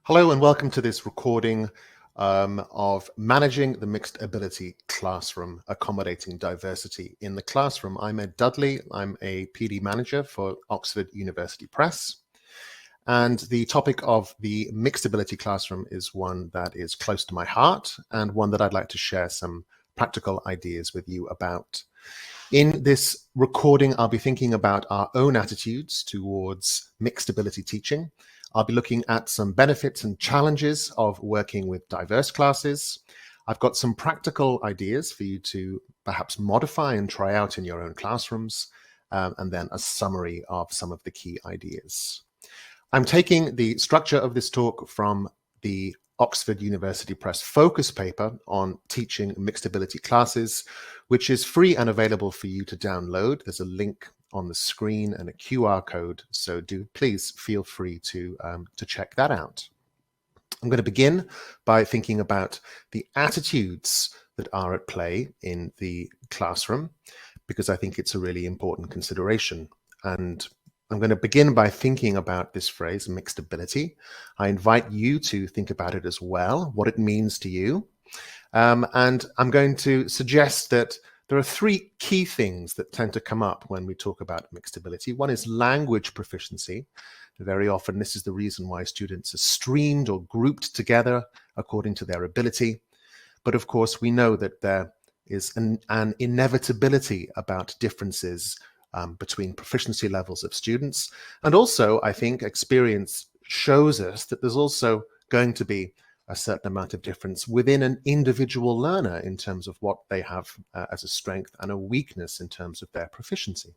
Hello and welcome to this recording of Managing the Mixed Ability Classroom, Accommodating Diversity in the Classroom. I'm Ed Dudley. I'm a PD manager for Oxford University Press. And the topic of the mixed ability classroom is one that is close to my heart and one that I'd like to share some practical ideas with you about. In this recording, I'll be thinking about our own attitudes towards mixed ability teaching. I'll be looking at some benefits and challenges of working with diverse classes. I've got some practical ideas for you to perhaps modify and try out in your own classrooms, and then a summary of some of the key ideas. I'm taking the structure of this talk from the Oxford University Press focus paper on teaching mixed ability classes, which is free and available for you to download. There's a link on the screen and a QR code, so do please feel free to check that out. I'm going to begin by thinking about the attitudes that are at play in the classroom, because I think it's a really important consideration. And I'm going to begin by thinking about this phrase, mixed ability. I invite you to think about it as well, what it means to you. And I'm going to suggest that there are three key things that tend to come up when we talk about mixed ability. One is language proficiency. Very often, this is the reason why students are streamed or grouped together according to their ability. But of course, we know that there is an inevitability about differences between proficiency levels of students. And also, I think experience shows us that there's also going to be a certain amount of difference within an individual learner in terms of what they have as a strength and a weakness in terms of their proficiency.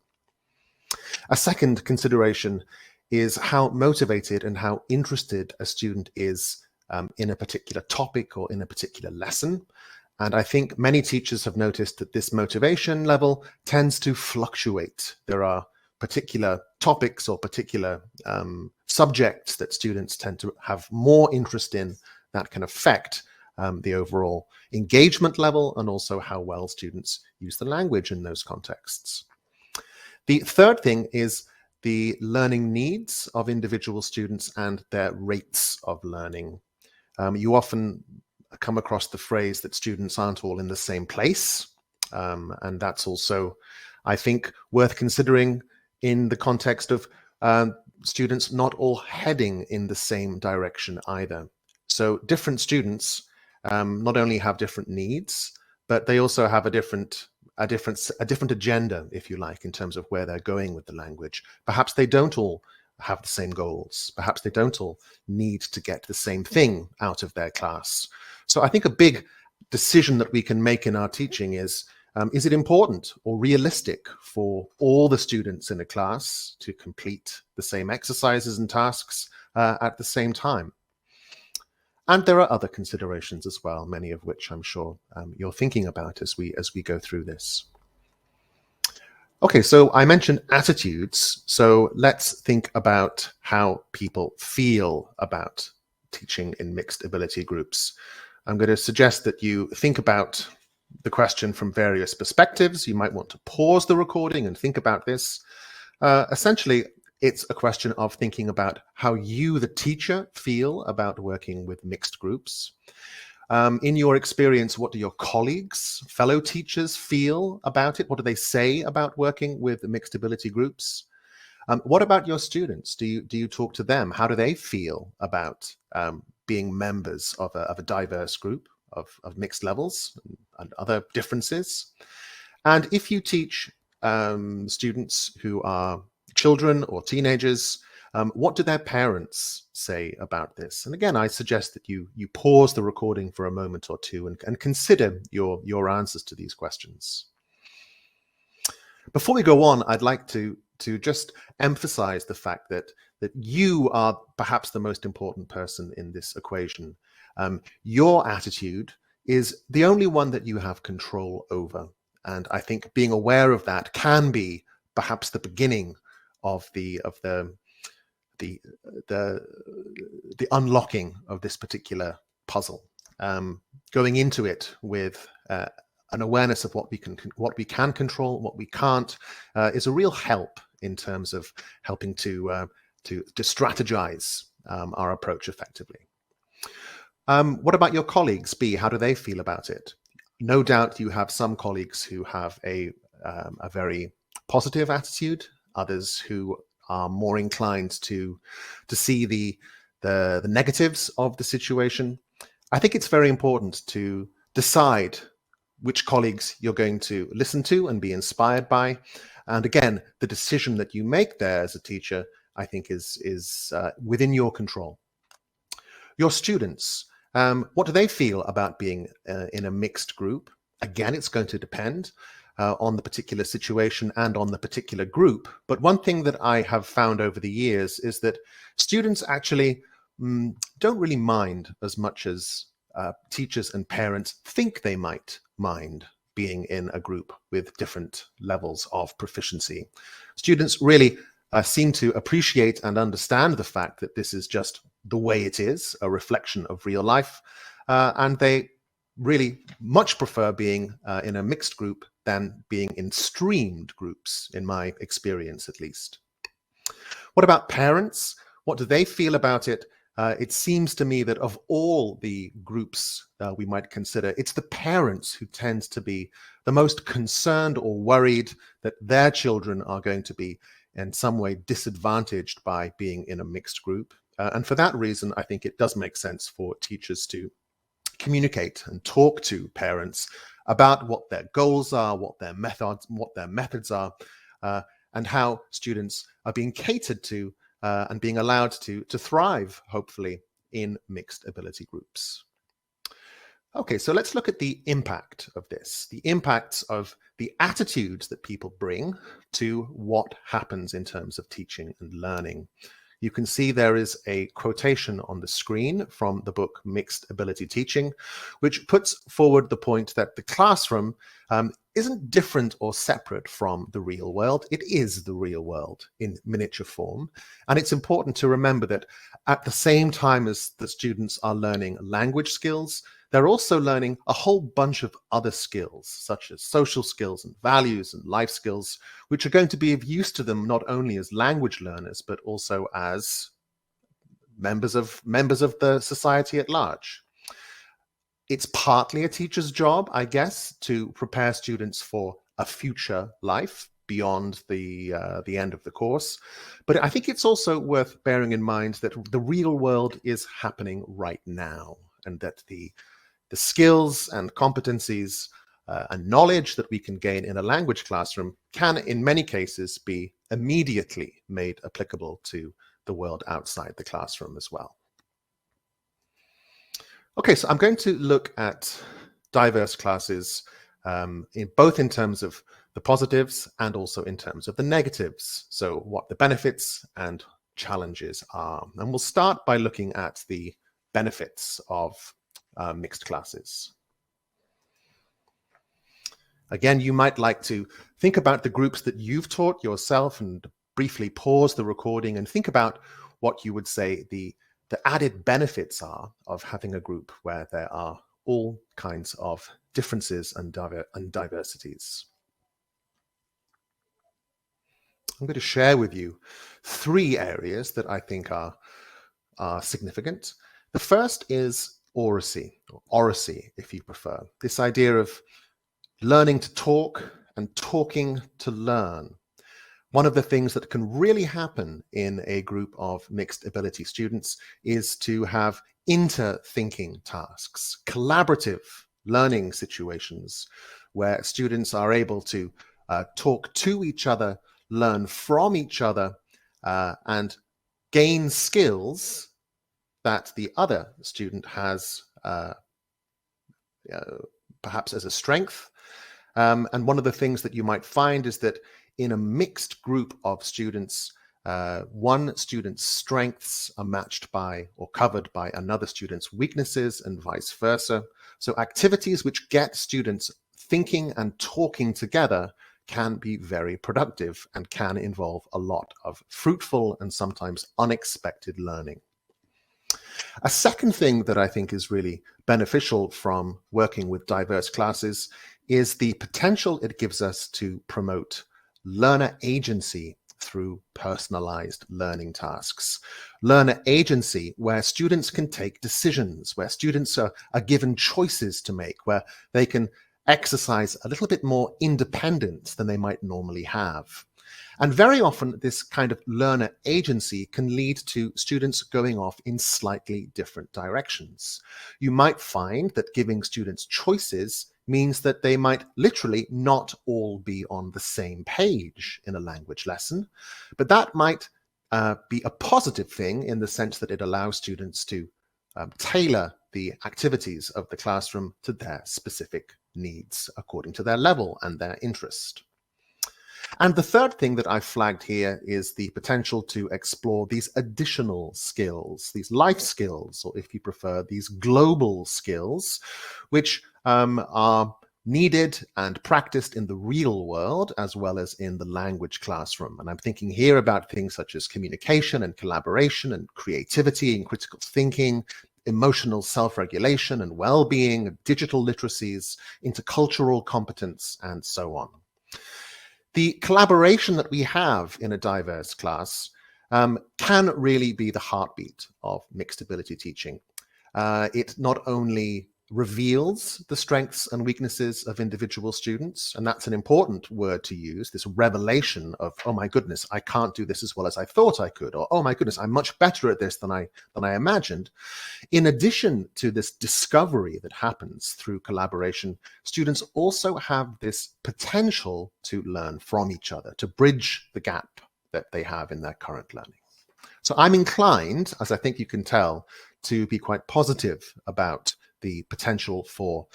A second consideration is how motivated and how interested a student is in a particular topic or in a particular lesson. And I think many teachers have noticed that this motivation level tends to fluctuate. There are particular topics or particular subjects that students tend to have more interest in that can affect the overall engagement level and also how well students use the language in those contexts. The third thing is the learning needs of individual students and their rates of learning. You often come across the phrase that students aren't all in the same place. And that's also, I think, worth considering in the context of students not all heading in the same direction either. So different students not only have different needs, but they also have a different agenda, if you like, in terms of where they're going with the language. Perhaps they don't all have the same goals. Perhaps they don't all need to get the same thing out of their class. So I think a big decision that we can make in our teaching is it important or realistic for all the students in a class to complete the same exercises and tasks at the same time? And there are other considerations as well, many of which I'm sure you're thinking about as we go through this. Okay, so I mentioned attitudes. So let's think about how people feel about teaching in mixed ability groups. I'm going to suggest that you think about the question from various perspectives. You might want to pause the recording and think about this. Essentially, it's a question of thinking about how you, the teacher, feel about working with mixed groups. In your experience, what do your colleagues, fellow teachers feel about it? What do they say about working with mixed ability groups? What about your students? Do you talk to them? How do they feel about being members of a diverse group of mixed levels and other differences? And if you teach students who are children or teenagers, what do their parents say about this? And again, I suggest that you pause the recording for a moment or two and consider your answers to these questions. Before we go on, I'd like to just emphasize the fact that you are perhaps the most important person in this equation. Your attitude is the only one that you have control over. And I think being aware of that can be perhaps the beginning of the unlocking of this particular puzzle. Going into it with an awareness of what we can control, what we can't, is a real help in terms of helping to strategize our approach effectively. What about your colleagues, B? How do they feel about it? No doubt you have some colleagues who have a very positive attitude, others who are more inclined to see the negatives of the situation. I think it's very important to decide which colleagues you're going to listen to and be inspired by. And again, the decision that you make there as a teacher, I think, is within your control. Your students, what do they feel about being in a mixed group? Again, it's going to depend on the particular situation and on the particular group. But one thing that I have found over the years is that students actually don't really mind as much as teachers and parents think they might mind being in a group with different levels of proficiency. Students really seem to appreciate and understand the fact that this is just the way it is, a reflection of real life, and they really much prefer being in a mixed group than being in streamed groups, in my experience at least. What about parents? What do they feel about it? It seems to me that of all the groups we might consider, it's the parents who tend to be the most concerned or worried that their children are going to be in some way disadvantaged by being in a mixed group. And for that reason, I think it does make sense for teachers to communicate and talk to parents about what their goals are, what their methods are, and how students are being catered to and being allowed to thrive, hopefully, in mixed ability groups. Okay, so let's look at the impact of this, the impacts of the attitudes that people bring to what happens in terms of teaching and learning. You can see there is a quotation on the screen from the book Mixed Ability Teaching, which puts forward the point that the classroom isn't different or separate from the real world. It is the real world in miniature form. And it's important to remember that at the same time as the students are learning language skills, they're also learning a whole bunch of other skills, such as social skills and values and life skills, which are going to be of use to them not only as language learners, but also as members of the society at large. It's partly a teacher's job, I guess, to prepare students for a future life beyond the end of the course. But I think it's also worth bearing in mind that the real world is happening right now, and that the skills and competencies and knowledge that we can gain in a language classroom can, in many cases, be immediately made applicable to the world outside the classroom as well. Okay, so I'm going to look at diverse classes both in terms of the positives and also in terms of the negatives. So what the benefits and challenges are. And we'll start by looking at the benefits of mixed classes. Again, you might like to think about the groups that you've taught yourself and briefly pause the recording and think about what you would say the added benefits are of having a group where there are all kinds of differences and diversities. I'm going to share with you 3 areas that I think are significant. The first is oracy, or oracy, if you prefer. This idea of learning to talk and talking to learn. One of the things that can really happen in a group of mixed ability students is to have inter-thinking tasks, collaborative learning situations where students are able to talk to each other, learn from each other, and gain skills that the other student has perhaps as a strength. And one of the things that you might find is that in a mixed group of students, one student's strengths are matched by or covered by another student's weaknesses and vice versa. So activities which get students thinking and talking together can be very productive and can involve a lot of fruitful and sometimes unexpected learning. A second thing that I think is really beneficial from working with diverse classes is the potential it gives us to promote learner agency through personalized learning tasks. Learner agency, where students can take decisions, where students are given choices to make, where they can exercise a little bit more independence than they might normally have. And very often, this kind of learner agency can lead to students going off in slightly different directions. You might find that giving students choices means that they might literally not all be on the same page in a language lesson, but that might be a positive thing in the sense that it allows students to tailor the activities of the classroom to their specific needs according to their level and their interest. And the third thing that I flagged here is the potential to explore these additional skills, these life skills, or if you prefer, these global skills, which are needed and practiced in the real world as well as in the language classroom. And I'm thinking here about things such as communication and collaboration and creativity and critical thinking, emotional self-regulation and well-being, digital literacies, intercultural competence, and so on. The collaboration that we have in a diverse class can really be the heartbeat of mixed ability teaching. It not only reveals the strengths and weaknesses of individual students, and that's an important word to use, this revelation of, oh my goodness, I can't do this as well as I thought I could, or oh my goodness, I'm much better at this than I imagined. In addition to this discovery that happens through collaboration, students also have this potential to learn from each other, to bridge the gap that they have in their current learning. So I'm inclined, as I think you can tell, to be quite positive about the potential for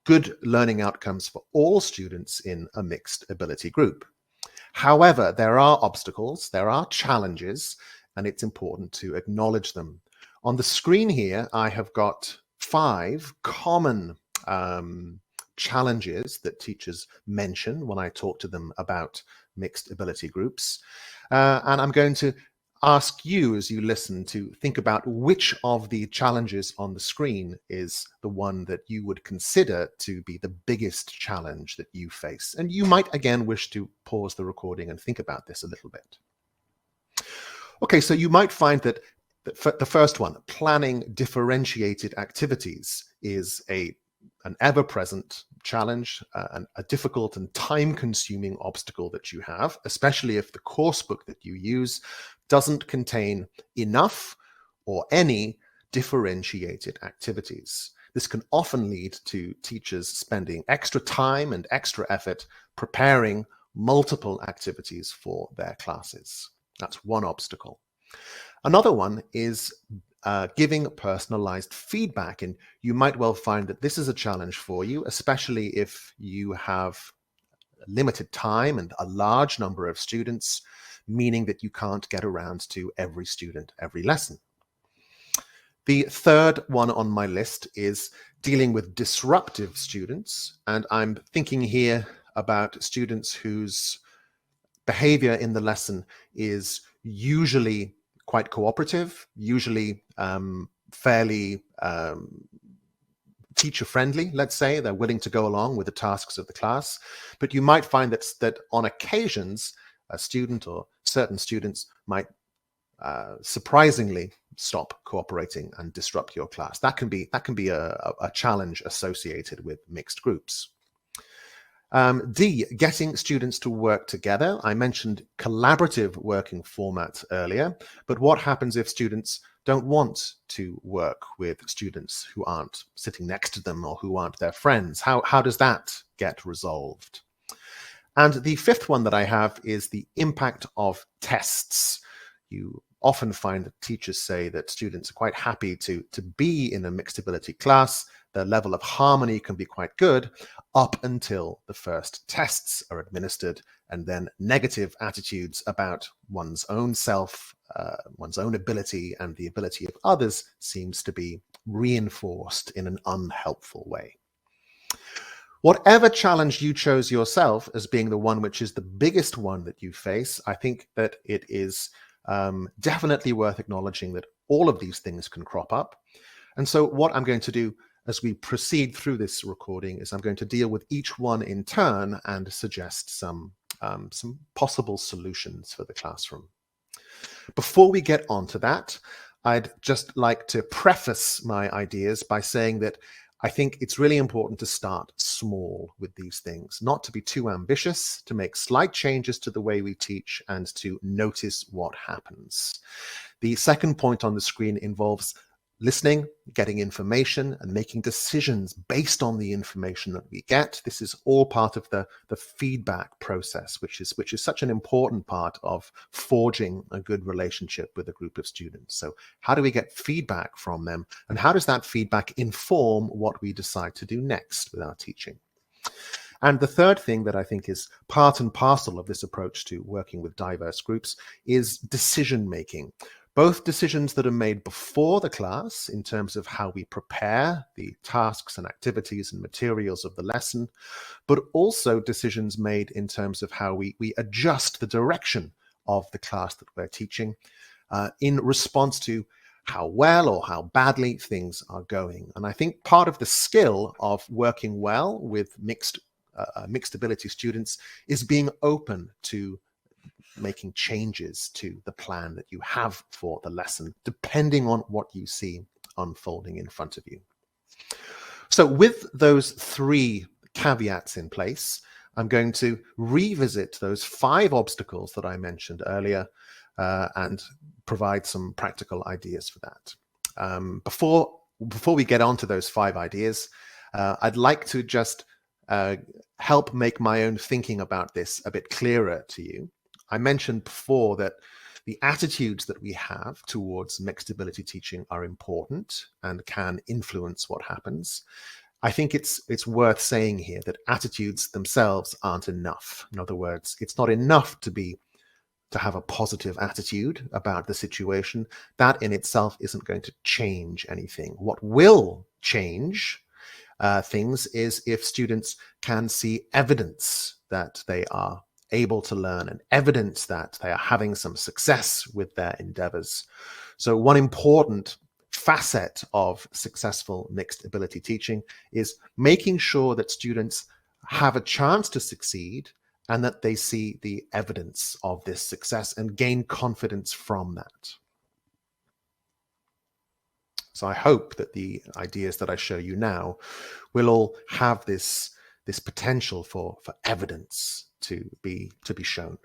good learning outcomes for all students in a mixed ability group. However, there are obstacles, there are challenges, and it's important to acknowledge them. On the screen here, I have got 5 common challenges that teachers mention when I talk to them about mixed ability groups. And I'm going to ask you as you listen to think about which of the challenges on the screen is the one that you would consider to be the biggest challenge that you face. And you might again wish to pause the recording and think about this a little bit. Okay, so you might find that the first one, planning differentiated activities, is an ever-present challenge, a difficult and time-consuming obstacle that you have, especially if the course book that you use doesn't contain enough or any differentiated activities. This can often lead to teachers spending extra time and extra effort preparing multiple activities for their classes. That's one obstacle. Another one is giving personalized feedback, and you might well find that this is a challenge for you, especially if you have limited time and a large number of students, meaning that you can't get around to every student every lesson. The third one on my list is dealing with disruptive students, and I'm thinking here about students whose behavior in the lesson is usually quite cooperative, usually fairly teacher-friendly, let's say. They're willing to go along with the tasks of the class. But you might find that on occasions, a student or certain students might surprisingly stop cooperating and disrupt your class. That can be a challenge associated with mixed groups. D, getting students to work together. I mentioned collaborative working format earlier, but what happens if students don't want to work with students who aren't sitting next to them or who aren't their friends? How does that get resolved? And the fifth one that I have is the impact of tests. You often find that teachers say that students are quite happy to be in a mixed ability class. Their level of harmony can be quite good up until the first tests are administered, and then negative attitudes about one's own self, one's own ability, and the ability of others seems to be reinforced in an unhelpful way. Whatever challenge you chose yourself as being the one which is the biggest one that you face, I think that it is definitely worth acknowledging that all of these things can crop up. And so what I'm going to do as we proceed through this recording is I'm going to deal with each one in turn and suggest some some possible solutions for the classroom. Before we get on to that, I'd just like to preface my ideas by saying that I think it's really important to start small with these things, not to be too ambitious, to make slight changes to the way we teach and to notice what happens. The second point on the screen involves listening, getting information, and making decisions based on the information that we get. This is all part of the feedback process, which is such an important part of forging a good relationship with a group of students. So how do we get feedback from them, and how does that feedback inform what we decide to do next with our teaching? And the third thing that I think is part and parcel of this approach to working with diverse groups is decision making. Both decisions that are made before the class in terms of how we prepare the tasks and activities and materials of the lesson, but also decisions made in terms of how we adjust the direction of the class that we're teaching in response to how well or how badly things are going. And I think part of the skill of working well with mixed ability students is being open to making changes to the plan that you have for the lesson, depending on what you see unfolding in front of you. So with those three caveats in place, I'm going to revisit those 5 obstacles that I mentioned earlier and provide some practical ideas for that. Before we get on to those 5 ideas, I'd like to just help make my own thinking about this a bit clearer to you. I mentioned before that the attitudes that we have towards mixed ability teaching are important and can influence what happens. I think it's worth saying here that attitudes themselves aren't enough. In other words, it's not enough to have a positive attitude about the situation. That in itself isn't going to change anything. What will change things is if students can see evidence that they are able to learn and evidence that they are having some success with their endeavors. So one important facet of successful mixed ability teaching is making sure that students have a chance to succeed and that they see the evidence of this success and gain confidence from that. So I hope that the ideas that I show you now will all have this potential for evidence to be shown.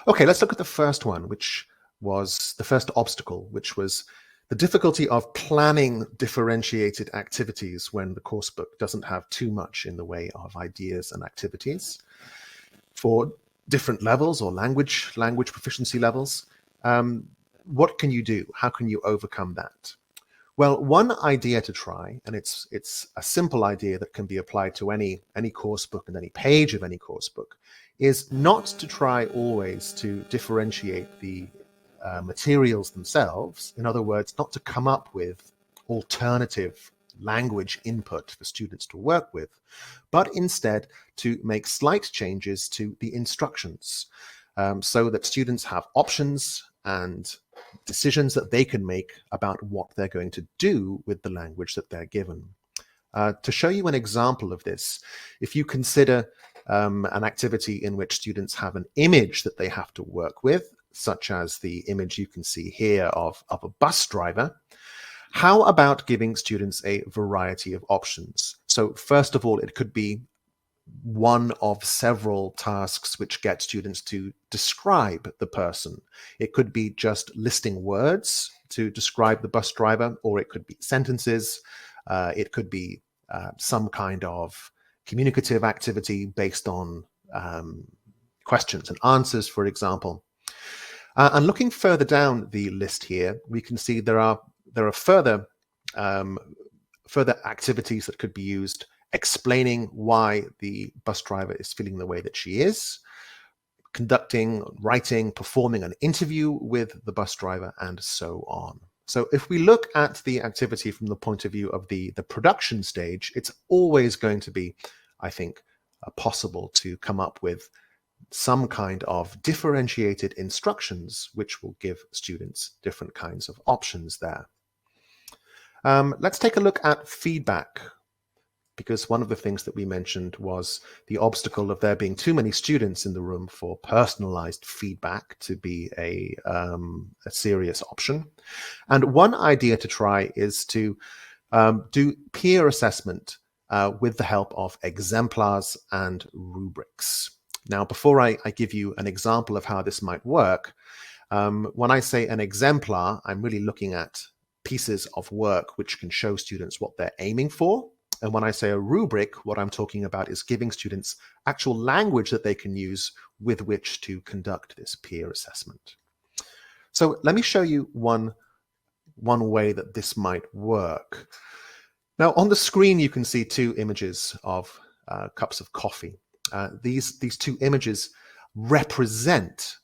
Okay, let's look at the first one, which was the first obstacle, which was the difficulty of planning differentiated activities when the course book doesn't have too much in the way of ideas and activities for different levels or language proficiency levels. What can you do? How can you overcome that? Well, one idea to try, and it's a simple idea that can be applied to any course book and any page of any course book, is not to try always to differentiate the materials themselves. In other words, not to come up with alternative language input for students to work with, but instead to make slight changes to the instructions so that students have options and decisions that they can make about what they're going to do with the language that they're given. To show you an example of this, if you consider an activity in which students have an image that they have to work with, such as the image you can see here of a bus driver, how about giving students a variety of options? So first of all, it could be one of several tasks which get students to describe the person. It could be just listing words to describe the bus driver, or it could be sentences. It could be some kind of communicative activity based on questions and answers, for example. And looking further down the list here, we can see there are further activities that could be used, explaining why the bus driver is feeling the way that she is, conducting, writing, performing an interview with the bus driver, and so on. So if we look at the activity from the point of view of the production stage, it's always going to be, I think, possible to come up with some kind of differentiated instructions which will give students different kinds of options there. Let's take a look at feedback. because one of the things that we mentioned was the obstacle of there being too many students in the room for personalized feedback to be a serious option. And one idea to try is to do peer assessment with the help of exemplars and rubrics. Now, before I give you an example of how this might work, when I say an exemplar, I'm really looking at pieces of work which can show students what they're aiming for. And when I say a rubric, what I'm talking about is giving students actual language that they can use with which to conduct this peer assessment. So let me show you one way that this might work. Now, on the screen, you can see two images of cups of coffee. These two images represent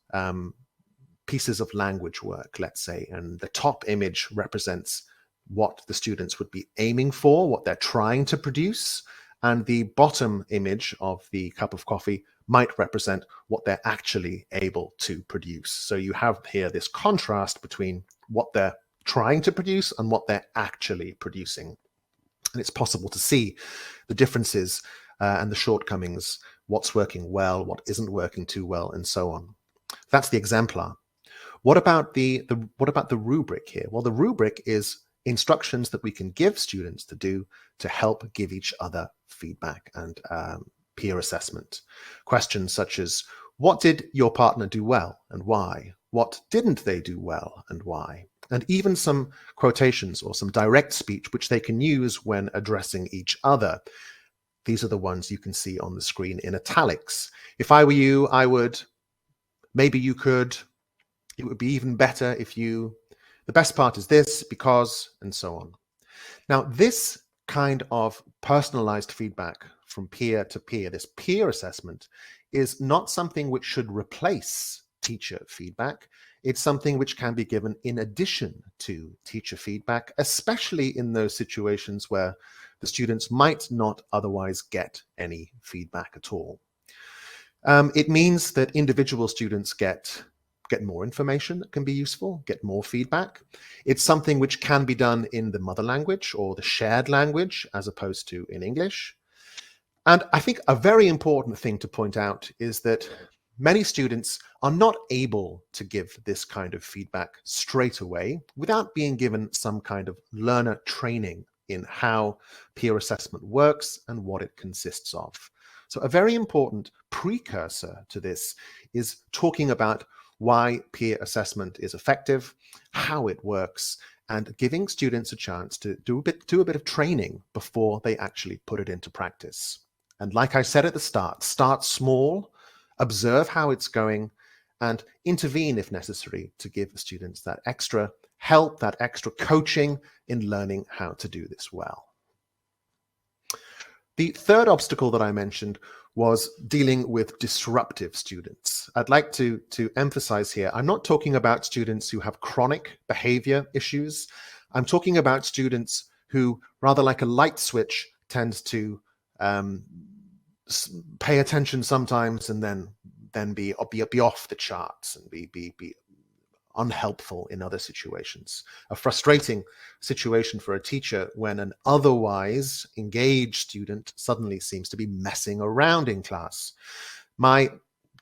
pieces of language work, let's say, and the top image represents what the students would be aiming for, what they're trying to produce, and the bottom image of the cup of coffee might represent what they're actually able to produce. So you have here this contrast between what they're trying to produce and what they're actually producing. And it's possible to see the differences and the shortcomings, what's working well, what isn't working too well, and so on. That's the exemplar. What about the rubric here? Well, the rubric is instructions that we can give students to do to help give each other feedback and peer assessment. Questions such as, what did your partner do well and why? What didn't they do well and why? And even some quotations or some direct speech which they can use when addressing each other. These are the ones you can see on the screen in italics. If I were you, I would, maybe you could, it would be even better if you, the best part is this, because, and so on. Now, this kind of personalized feedback from peer to peer, this peer assessment, is not something which should replace teacher feedback. It's something which can be given in addition to teacher feedback, especially in those situations where the students might not otherwise get any feedback at all. It means that individual students get more information that can be useful, get more feedback. It's something which can be done in the mother language or the shared language as opposed to in English. And I think a very important thing to point out is that many students are not able to give this kind of feedback straight away without being given some kind of learner training in how peer assessment works and what it consists of. So a very important precursor to this is talking about why peer assessment is effective, how it works, and giving students a chance to do a bit of training before they actually put it into practice. And like I said at the start small, observe how it's going, and intervene if necessary to give the students that extra help, that extra coaching in learning how to do this well. The third obstacle that I mentioned was dealing with disruptive students. I'd like to emphasize here, I'm not talking about students who have chronic behavior issues. I'm talking about students who, rather like a light switch, tend to pay attention sometimes and then be off the charts and be unhelpful in other situations. A frustrating situation for a teacher when an otherwise engaged student suddenly seems to be messing around in class. My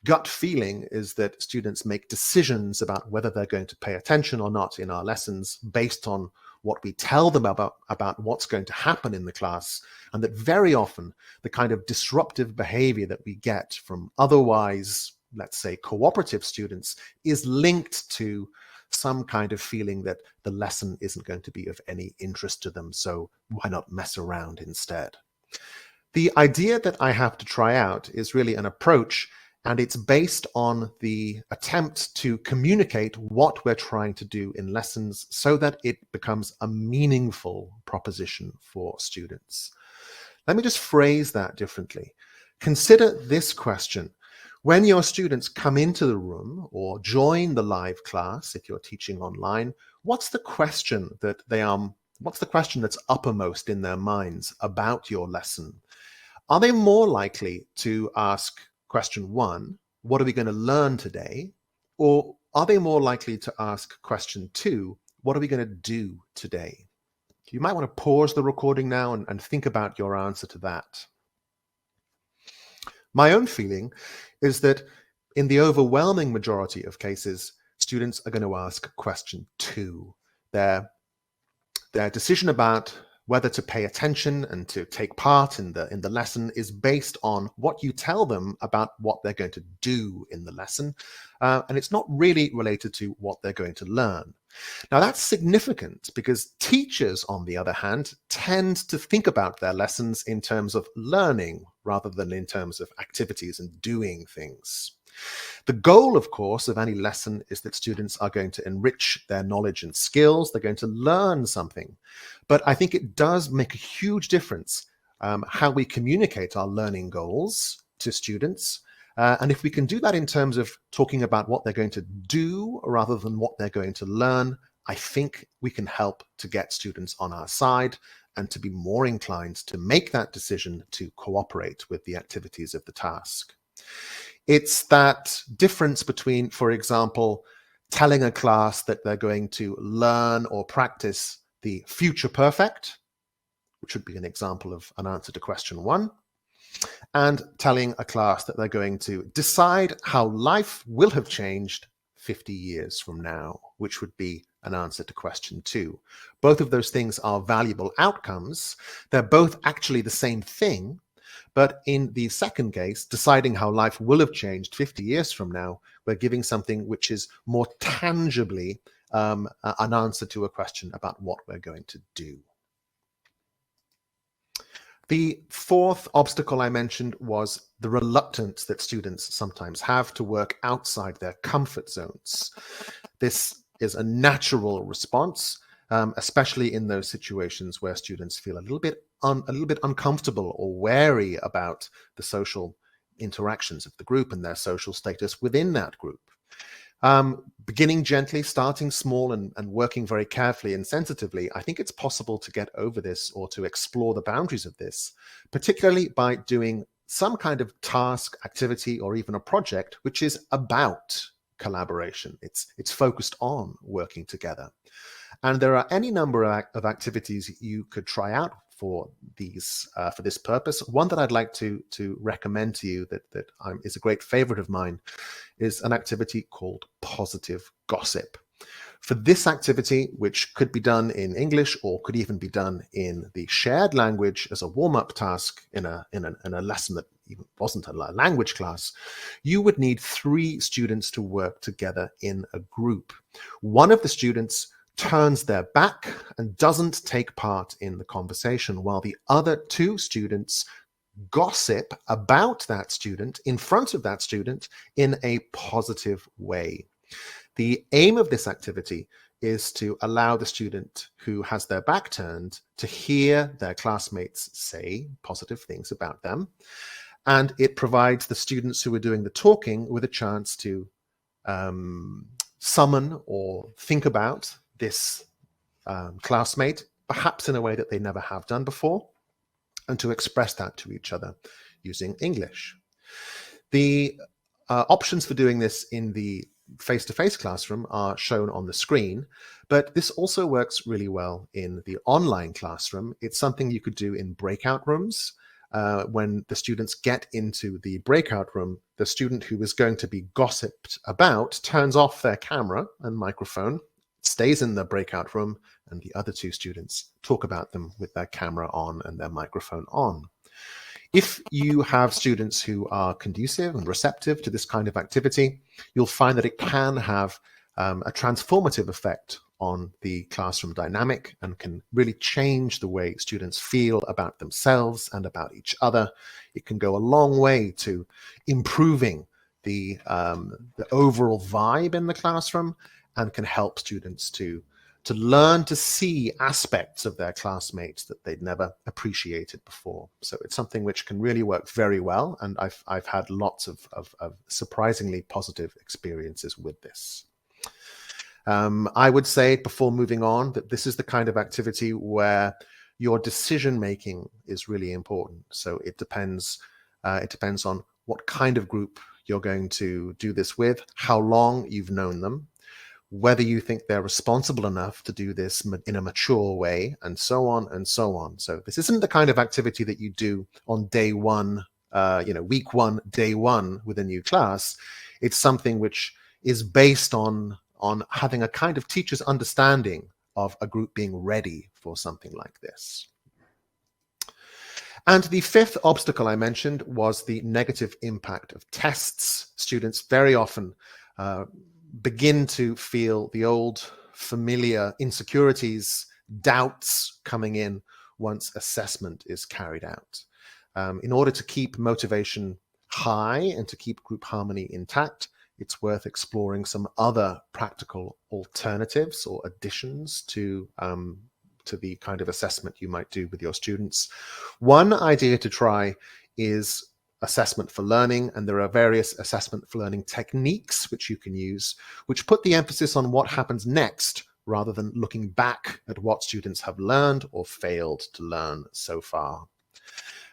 gut feeling is that students make decisions about whether they're going to pay attention or not in our lessons based on what we tell them about what's going to happen in the class, and that very often the kind of disruptive behavior that we get from otherwise, let's say, cooperative students is linked to some kind of feeling that the lesson isn't going to be of any interest to them, so why not mess around instead? The idea that I have to try out is really an approach, and it's based on the attempt to communicate what we're trying to do in lessons so that it becomes a meaningful proposition for students. Let me just phrase that differently. Consider this question. When your students come into the room or join the live class, if you're teaching online, what's the question that's uppermost in their minds about your lesson? Are they more likely to ask question one, what are we going to learn today? Or are they more likely to ask question two, what are we going to do today? You might want to pause the recording now and think about your answer to that. My own feeling is that in the overwhelming majority of cases, students are going to ask question 2. Their decision about whether to pay attention and to take part in the lesson is based on what you tell them about what they're going to do in the lesson, and it's not really related to what they're going to learn. Now that's significant because teachers, on the other hand, tend to think about their lessons in terms of learning rather than in terms of activities and doing things. The goal, of course, of any lesson is that students are going to enrich their knowledge and skills. They're going to learn something. But I think it does make a huge difference how we communicate our learning goals to students. And if we can do that in terms of talking about what they're going to do rather than what they're going to learn, I think we can help to get students on our side and to be more inclined to make that decision to cooperate with the activities of the task. It's that difference between, for example, telling a class that they're going to learn or practice the future perfect, which would be an example of an answer to question 1, and telling a class that they're going to decide how life will have changed 50 years from now, which would be an answer to question 2. Both of those things are valuable outcomes. They're both actually the same thing. But in the second case, deciding how life will have changed 50 years from now, we're giving something which is more tangibly an answer to a question about what we're going to do. The fourth obstacle I mentioned was the reluctance that students sometimes have to work outside their comfort zones. This is a natural response, especially in those situations where students feel a little bit uncomfortable or wary about the social interactions of the group and their social status within that group. Beginning gently, starting small, and working very carefully and sensitively, I think it's possible to get over this or to explore the boundaries of this, particularly by doing some kind of task, activity, or even a project which is about collaboration. It's focused on working together. And there are any number of activities you could try out for this purpose. One that I'd like to recommend to you that is a great favorite of mine is an activity called positive gossip. For this activity, which could be done in English or could even be done in the shared language as a warm-up task in a lesson that even wasn't a language class, you would need 3 students to work together in a group. One of the students turns their back and doesn't take part in the conversation, while the other 2 students gossip about that student in front of that student in a positive way. The aim of this activity is to allow the student who has their back turned to hear their classmates say positive things about them, and it provides the students who are doing the talking with a chance to summon or think about this classmate, perhaps in a way that they never have done before, and to express that to each other using English. The options for doing this in the face-to-face classroom are shown on the screen, but this also works really well in the online classroom. It's something you could do in breakout rooms. When the students get into the breakout room, the student who is going to be gossiped about turns off their camera and microphone, stays in the breakout room, and the other 2 students talk about them with their camera on and their microphone on. If you have students who are conducive and receptive to this kind of activity, you'll find that it can have a transformative effect on the classroom dynamic and can really change the way students feel about themselves and about each other. It can go a long way to improving the overall vibe in the classroom and can help students to learn to see aspects of their classmates that they'd never appreciated before. So it's something which can really work very well, and I've had lots of surprisingly positive experiences with this. I would say, before moving on, that this is the kind of activity where your decision making is really important. So it depends on what kind of group you're going to do this with, how long you've known them, whether you think they're responsible enough to do this in a mature way, and so on and so on. So this isn't the kind of activity that you do on day one, week one, day one with a new class. It's something which is based on having a kind of teacher's understanding of a group being ready for something like this. And the fifth obstacle I mentioned was the negative impact of tests. Students very often begin to feel the old familiar insecurities, doubts coming in once assessment is carried out. In order to keep motivation high and to keep group harmony intact, it's worth exploring some other practical alternatives or additions to the kind of assessment you might do with your students. One idea to try is assessment for learning, and there are various assessment for learning techniques which you can use, which put the emphasis on what happens next rather than looking back at what students have learned or failed to learn so far.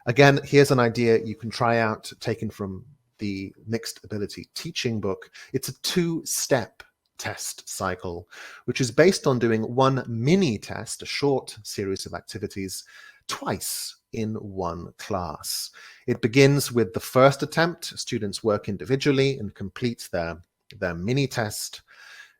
Again, here's an idea you can try out, taken from the Mixed Ability Teaching book. It's a two-step test cycle, which is based on doing one mini test, a short series of activities, twice in one class. It begins with the first attempt. Students work individually and complete their mini test.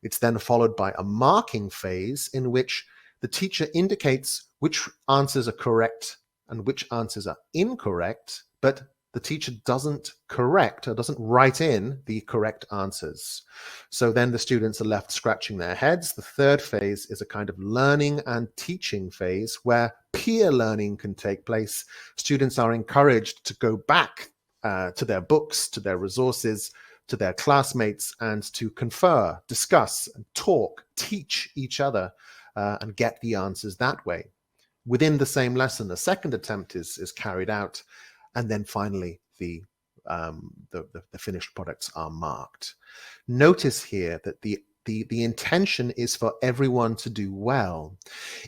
It's then followed by a marking phase in which the teacher indicates which answers are correct and which answers are incorrect, but the teacher doesn't correct or doesn't write in the correct answers. So then the students are left scratching their heads. The third phase is a kind of learning and teaching phase where peer learning can take place. Students are encouraged to go back to their books, to their resources, to their classmates, and to confer, discuss, and talk, teach each other, and get the answers that way. Within the same lesson, a second attempt is carried out, and then finally the finished products are marked. Notice here that the intention is for everyone to do well.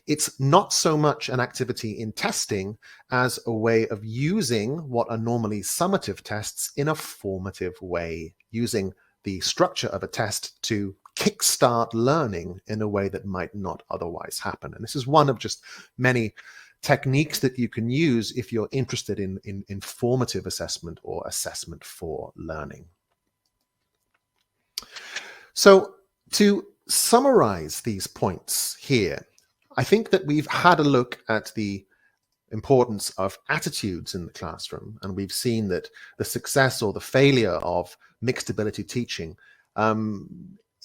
It's not so much an activity in testing as a way of using what are normally summative tests in a formative way, using the structure of a test to kickstart learning in a way that might not otherwise happen. And this is one of just many techniques that you can use if you're interested in formative assessment or assessment for learning. So to summarize these points here, I think that we've had a look at the importance of attitudes in the classroom, and we've seen that the success or the failure of mixed ability teaching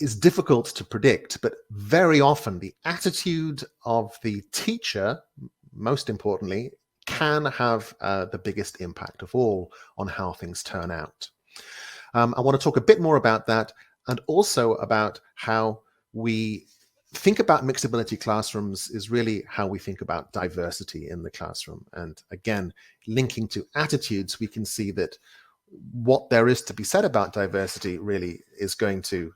is difficult to predict, but very often the attitude of the teacher, most importantly, can have the biggest impact of all on how things turn out. I want to talk a bit more about that, and also about how we think about mixed ability classrooms is really how we think about diversity in the classroom. And again, linking to attitudes, we can see that what there is to be said about diversity really is going to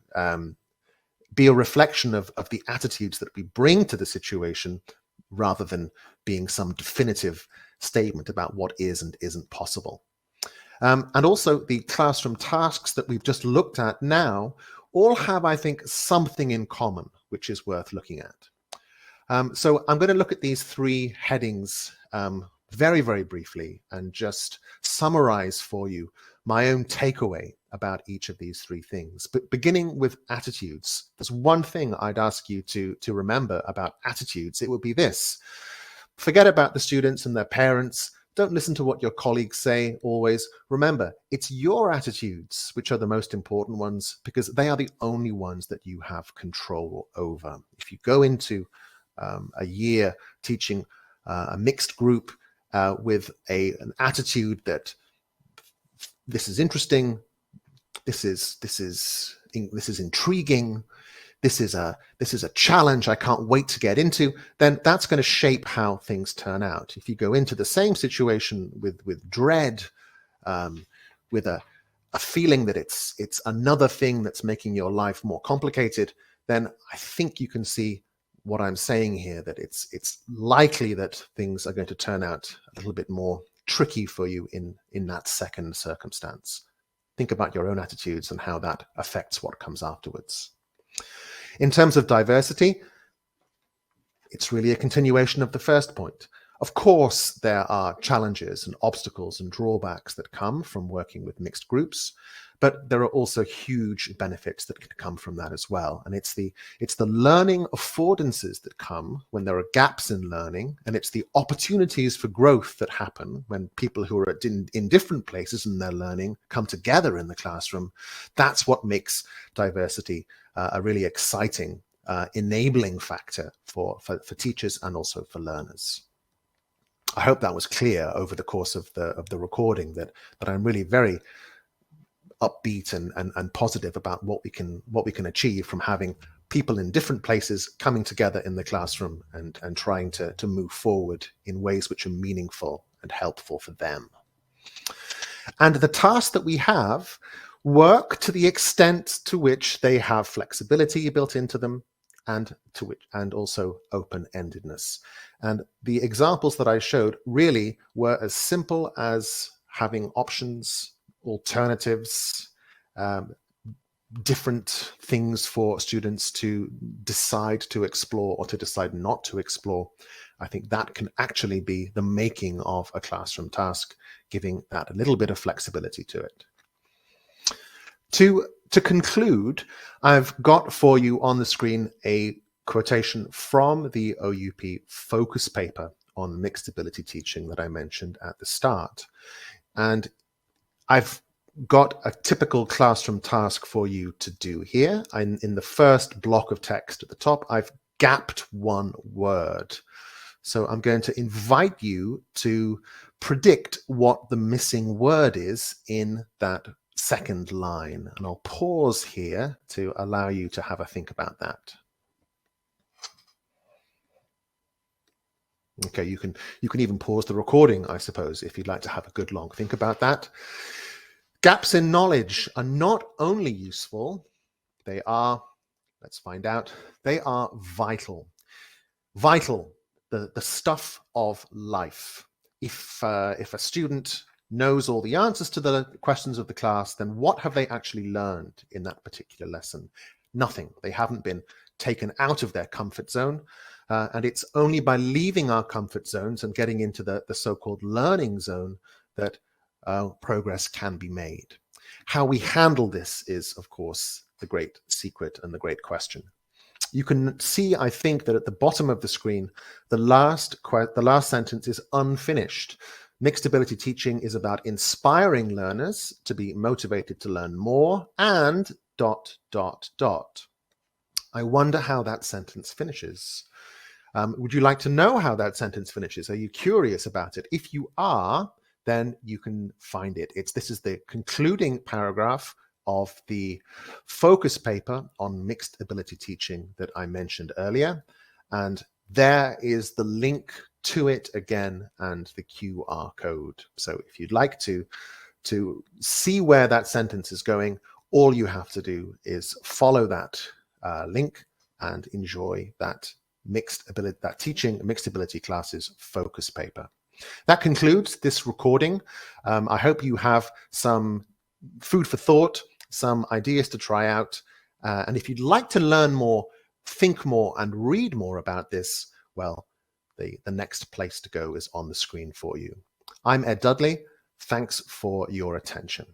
be a reflection of the attitudes that we bring to the situation, rather than being some definitive statement about what is and isn't possible. And also the classroom tasks that we've just looked at now all have, I think, something in common, which is worth looking at. So I'm going to look at these three headings very, very briefly and just summarize for you my own takeaway about each of these three things. But beginning with attitudes, there's one thing I'd ask you to remember about attitudes. It would be this: forget about the students and their parents. Don't listen to what your colleagues say always. Remember, it's your attitudes which are the most important ones, because they are the only ones that you have control over. If you go into a year teaching a mixed group with an attitude that this is interesting, this is intriguing, this is a challenge I can't wait to get into, then that's going to shape how things turn out. If you go into the same situation with dread, with a feeling that it's another thing that's making your life more complicated, then I think you can see what I'm saying here, that it's likely that things are going to turn out a little bit more tricky for you in that second circumstance. Think about your own attitudes and how that affects what comes afterwards. In terms of diversity, it's really a continuation of the first point. Of course, there are challenges and obstacles and drawbacks that come from working with mixed groups, but there are also huge benefits that can come from that as well. And it's the learning affordances that come when there are gaps in learning, and it's the opportunities for growth that happen when people who are in different places in their learning come together in the classroom. That's what makes diversity a really exciting enabling factor for teachers and also for learners. I hope that was clear over the course of the recording, that I'm really very upbeat and positive about what we can achieve from having people in different places coming together in the classroom and trying to move forward in ways which are meaningful and helpful for them. And the tasks that we have work to the extent to which they have flexibility built into them, and also open-endedness. And the examples that I showed really were as simple as having options, alternatives, different things for students to decide to explore or to decide not to explore. I think that can actually be the making of a classroom task, giving that a little bit of flexibility to it. To conclude, I've got for you on the screen a quotation from the OUP focus paper on mixed ability teaching that I mentioned at the start. And I've got a typical classroom task for you to do here. In the first block of text at the top, I've gapped one word. So I'm going to invite you to predict what the missing word is in that second line. And I'll pause here to allow you to have a think about that. Okay, you can even pause the recording, I suppose, if you'd like to have a good long think about that. Gaps in knowledge are not only useful, they are, let's find out, they are vital. Vital, the stuff of life. If a student knows all the answers to the questions of the class, then what have they actually learned in that particular lesson? Nothing. They haven't been taken out of their comfort zone. And it's only by leaving our comfort zones and getting into the so-called learning zone that progress can be made. How we handle this is, of course, the great secret and the great question. You can see, I think, that at the bottom of the screen, the last sentence is unfinished. Mixed ability teaching is about inspiring learners to be motivated to learn more and ... I wonder how that sentence finishes. Would you like to know how that sentence finishes? Are you curious about it? If you are, then you can find it. This is the concluding paragraph of the focus paper on mixed ability teaching that I mentioned earlier. And there is the link to it again and the QR code. So if you'd like to see where that sentence is going, all you have to do is follow that link and enjoy that teaching mixed ability classes focus paper. That concludes this recording. I hope you have some food for thought, some ideas to try out. And if you'd like to learn more, think more, and read more about this, well, the next place to go is on the screen for you. I'm Ed Dudley. Thanks for your attention.